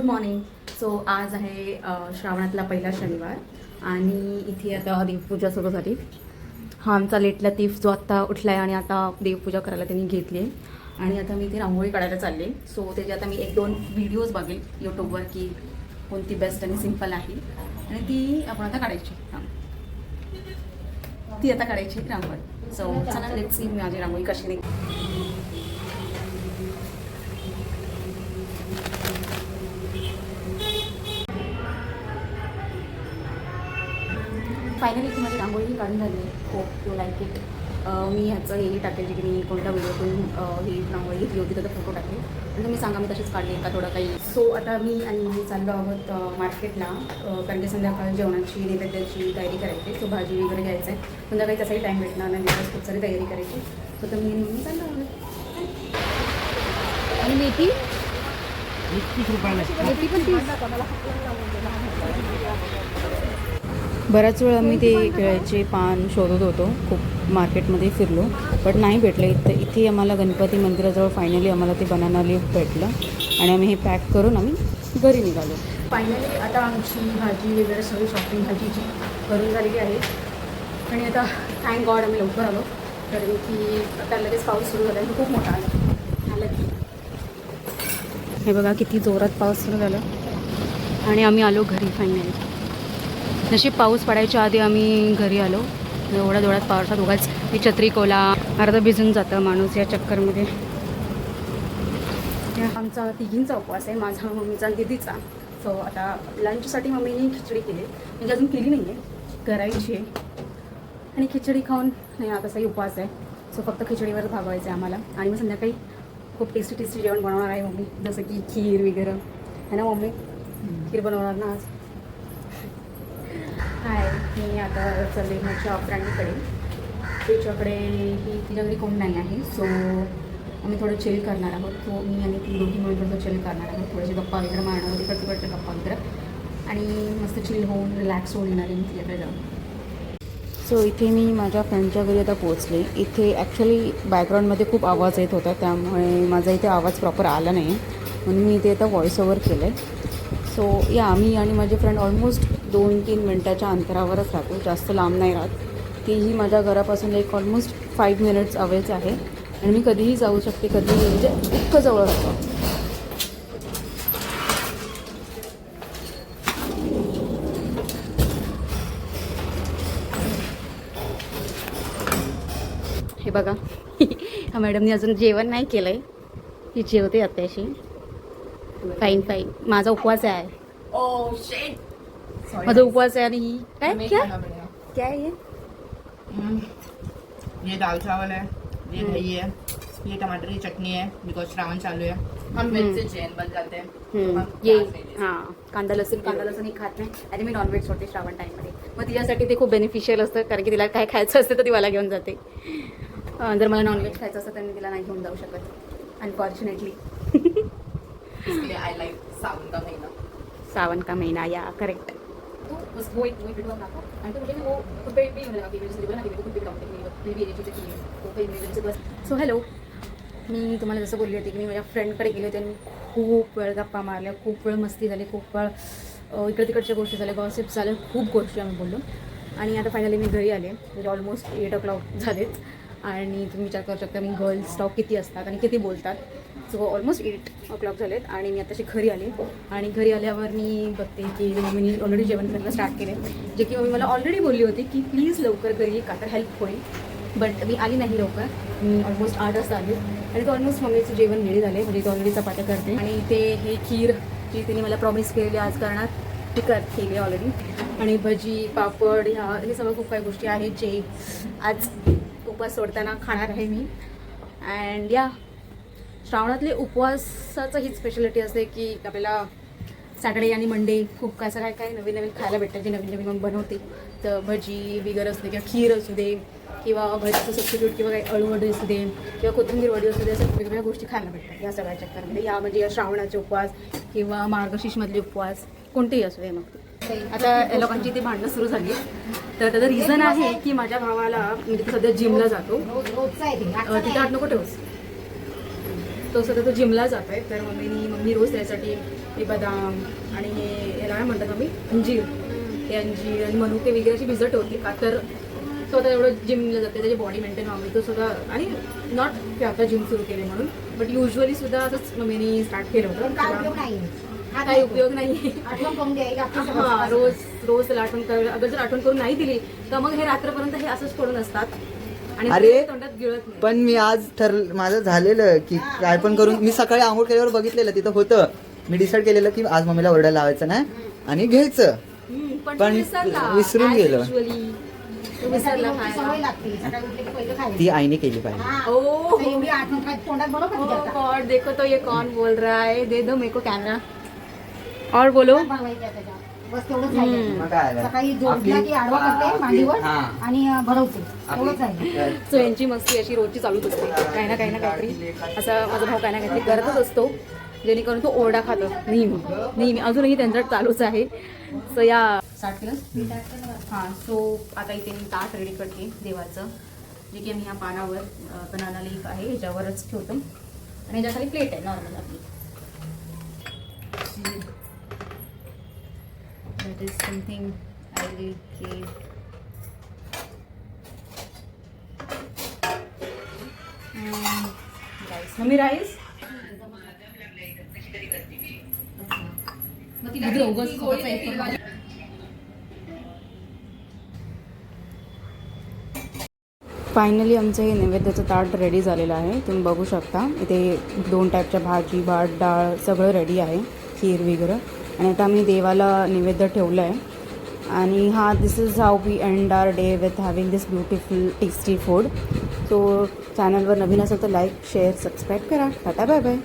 Morning. So आज आहे श्रावणातला पहिला शनिवार आणि इथे आता देवपूजा सुरू झाली. हा आमचा लेट लतीफ जो आत्ता उठला आहे आणि आता देवपूजा करायला त्यांनी घेतली आहे. आणि आता मी इथे रांगोळी काढायला चालले. सो त्याचे आता मी 1-2 व्हिडिओज बघेल यूट्यूबवर की कोणती बेस्ट आणि सिम्पल आहे आणि ती आपण आता काढायची. ती आता काढायची रांगोळी. सो चला लेट्स सी माझी रांगोळी कशी नाही. फायनली ती माझी रांगोळी काढून झाली. Hope you like it. मी ह्याचं हेही टाकेल की मी कोणत्या व्हिडिओतून ही रांगोळी घेतली होती त्याचा फोटो टाकेल आणि तुम्ही सांगा मी तशीच काढली का थोडं काही. सो आता मी आणि मी चाललो आहोत मार्केटला कारण की संध्याकाळ जेवणाची नैवेद्याची तयारी करायची. सो भाजी वगैरे घ्यायचं आहे. संध्याकाळी तसाही टाईम भेटणार नाही. दिवस खूप सारी तयारी करायची. सो तर मी चाललो आहोत. आणि मेथी मेथी पण बऱ्याच वेळा मी ते केळ्याचे पान शोधत होतो. खूप मार्केटमध्ये फिरलो बट नाही भेटलं. इथे आम्हाला गणपती मंदिराजवळ फायनली आम्हाला ते बनाना लीफ भेटलं आणि आम्ही हे पॅक करून आम्ही घरी निघालो. फायनली आता आमची भाजी वगैरे सगळी शॉपिंग भाजीची करून झालेली आहे आणि आता थँक गॉड आम्ही लवकर आलो कारण की आता लगेच पाऊस सुरू झाला आणि खूप मोठा आला की हे बघा किती जोरात पाऊस सुरू झाला आणि आम्ही आलो घरी फायनली. नशीब पाऊस पडायच्या आधी आम्ही घरी आलो. एवढ्या जोरात पावसात उगाच ही छत्री कोला अर्धा भिजून जातं माणूस या चक्करमध्ये. आमचा तिघींचा उपवास आहे, माझा, मम्मीचा, दीदीचा. सो आता लंचसाठी मम्मीने खिचडी केली म्हणजे अजून केली नाही आहे, करायची आहे. आणि खिचडी खाऊन नाही आता तसाही उपवास आहे. सो फक्त खिचडीवरच भागवायचं आहे आम्हाला. आणि मग संध्याकाळी खूप टेस्टी जेवण बनवणार आहे मम्मी, जसं की खीर वगैरे है ना मम्मी. खीर बनवणार ना आज. हाय, मी आता चालले माझ्या फ्रेंडकडे. तिच्याकडे तिच्याकडे कोण नाही आहे. सो आम्ही थोडं चिल करणार आहोत. सो मी आणि ती दोघी मिळून थोडं चिल करणार आहोत. थोडेसे गप्पा वगैरे मारणार, तिकडचे गप्पा वगैरे आणि मस्त चिल होऊन रिलॅक्स होऊन येणार आहे मी तिच्याकडे जाऊन. सो इथे मी माझ्या फ्रेंडच्या घरी आता पोहोचले. इथे ॲक्च्युली बॅकग्राऊंडमध्ये खूप आवाज येत होता त्यामुळे माझा इथे आवाज प्रॉपर आला नाही म्हणून मी इथे आता व्हॉइस ओव्हर केलं आहे. सो या मी आणि माझे फ्रेंड ऑलमोस्ट 2-3 मिनटाच्या अंतरावरच राहतो, जास्त लांब नाही राहत. तीही माझ्या घरापासून एक ऑलमोस्ट 5 मिनिट्स अवेच आहे आणि मी कधीही जाऊ शकते, कधीही म्हणजे इतकं जवळ राहतं. हे बघा ह्या मॅडमनी अजून जेवण नाही केलं आहे. ती जेवते आत्याशी. Fine fine. माझा उपवास आहे. माझा उपवास आहे आणि ही काय क्या है ये दाल चावल है, ये दही है, ये टमाटर की चटनी है बिकॉज श्रावण चालू है. हम वेज से जैन बन जाते हैं. ये हां कांदा लसूण ही खात नाही आणि मी नॉनव्हेज सोडते श्रावण टाईममध्ये. मग तिच्यासाठी ते खूप बेनिफिशियल असतं कारण की तिला काय खायचं असतं तर ती मला घेऊन जाते. जर मला नॉनव्हेज खायचं असतं तर मी तिला नाही घेऊन जाऊ शकत अनफॉर्च्युनेटली. इसलिए आई लाइक सावन का महीना. सावन का महीना या करेक्ट. तो बस वो एक वीडियो बनाता आणि तो मुझे वो खुद पे भी होने लगा कि जैसे बना के खुद पे डाउन टेक्निक भी ये चीज़ें की तो फिर मेरे बस. सो हॅलो, मी तुम्हाला जसं बोलली होती की मी माझ्या फ्रेंडकडे गेले होते आणि खूप वेळ गप्पा मारल्या, खूप वेळ मस्ती झाली, खूप वेळ इकडे तिकडच्या गोष्टी झाल्या, गॉसिप झाल्या, खूप गोष्टी आम्ही बोललो. आणि आता फायनली मी घरी आले म्हणजे ऑलमोस्ट 8 o'clock झालेत. आणि तुम्ही विचार करू शकता मी गर्ल्स टॉक किती असतात आणि किती बोलतात. सो ऑलमोस्ट 8 o'clock झालेत आणि मी आताशी घरी आले. आणि घरी आल्यावर मी बघते की मम्मीने ऑलरेडी जेवण करायला स्टार्ट केले, जे की मम्मी मला ऑलरेडी बोलली होती की प्लीज लवकर घरी का तर हेल्प होईल. बट मी आली नाही लवकर. मी ऑलमोस्ट 8 वाजता आली आणि तो ऑलमोस्ट मम्मीचं जेवण रेडी झाले म्हणजे तो ऑलरेडी चपात्या करते आणि ते हे खीर जी तिने मला प्रॉमिस केलेली आज करणार ती केली ऑलरेडी. आणि भजी पापड हे सगळं खूप काही गोष्टी आहेत जे आज उपवास सोडताना खाणार आहे मी. अँड या श्रावणातले उपवासाचं हीच स्पेशालिटी असते की आपल्याला सॅटर्डे आणि मंडे खूप काय असं काय नवीन खायला भेटतं जे नवीन मग बनवते. तर भजी वगैरे असते किंवा खीर असू दे किंवा भजीचं सबस्टिट्यूट किंवा काही अळूवडी असू दे किंवा कोथिंबीर वडी असू दे, असं वेगवेगळ्या गोष्टी खायला भेटतात या सगळ्या चक्करमध्ये. या म्हणजे या श्रावणाचे उपवास किंवा मार्गशीर्षमधले उपवास कोणतेही असू दे. मग आता या लोकांची ती भांडणं सुरू झाली. तर त्याचं रिझन आहे की माझ्या भावाला म्हणजे तो सध्या जिमला जातो. तिथे हात नको ठेवूस. तो सध्या तो जिमला जातो आहे तर मम्मी रोज त्यासाठी हे बदाम आणि हे याला काय म्हणतात आम्ही अंजीर, हे अंजीर आणि मनुके वगैरे अशी भिजत होती का तर स्वतः एवढं जिमला जाते त्याची बॉडी मेंटेन व्हावी तो स्वतः आणि नॉट की आता जिम सुरू केले म्हणून बट युजली सुद्धा असंच मम्मीने स्टार्ट केलं होतं. काही उपयोग नाही. हां रोज त्याला आठवण कर, अगर जर आठवण करून नाही दिली तर मग हे रात्रपर्यंत हे असंच पडून असतात आणि अरे, ते तोंडात गिळत नाही. पण मी आज माझं झालेलं की काय पण करून मी सकाळी आंघोळ केल्यावर बघितलेलं तिथं होतं. मी डिसाईड केलेलं की आज मम्मीला ओरडा लावायचं नाही आणि घ्यायचं, पण पण विसरून गेलो. विसरला खायला. ती आईने केली पाहिजे. ओह गॉड, देखो तो ये कौन बोल रहा है, दे दो मेरे को कैमरा और बोलो. मग काय आलं? सकाळी जोडला की आडवा करते मांडीवर हा. आणि भरवते एवढंच आहे. सो यांची मस्ती अशी रोजची चालूच असते, काही ना काहीतरी असं माझा भाऊ काही ना काहीतरी करतच असतो जेणेकरून तो ओरडा खातो नेहमी अजूनही त्यांचा चालूच आहे. सो या स्टार्ट केलं. हां, सो आता इथे मी ताट रेडी करते देवाचं, जे की आम्ही ह्या पानावर बनाना लीफ आहे ह्याच्यावरच ठेवतो आणि ह्याच्या खाली प्लेट आहे नॉर्मल आपली. That is something I will give. Rice. Mummy rice. Finally आमचं हे नैवेद्याचं ताट रेडी झालेलं आहे. तुम्ही बघू शकता इथे 2 टाईपच्या भाजी, भात, डाळ सगळं रेडी आहे, खीर वगैरे. आणि आता आम्ही देवाला नैवेद्य ठेवलं आहे. आणि this is how we end our day with having this beautiful tasty food. So चॅनलवर नवीन असेल तर लाईक, शेअर, सबस्क्राईब करा. Tata, bye bye.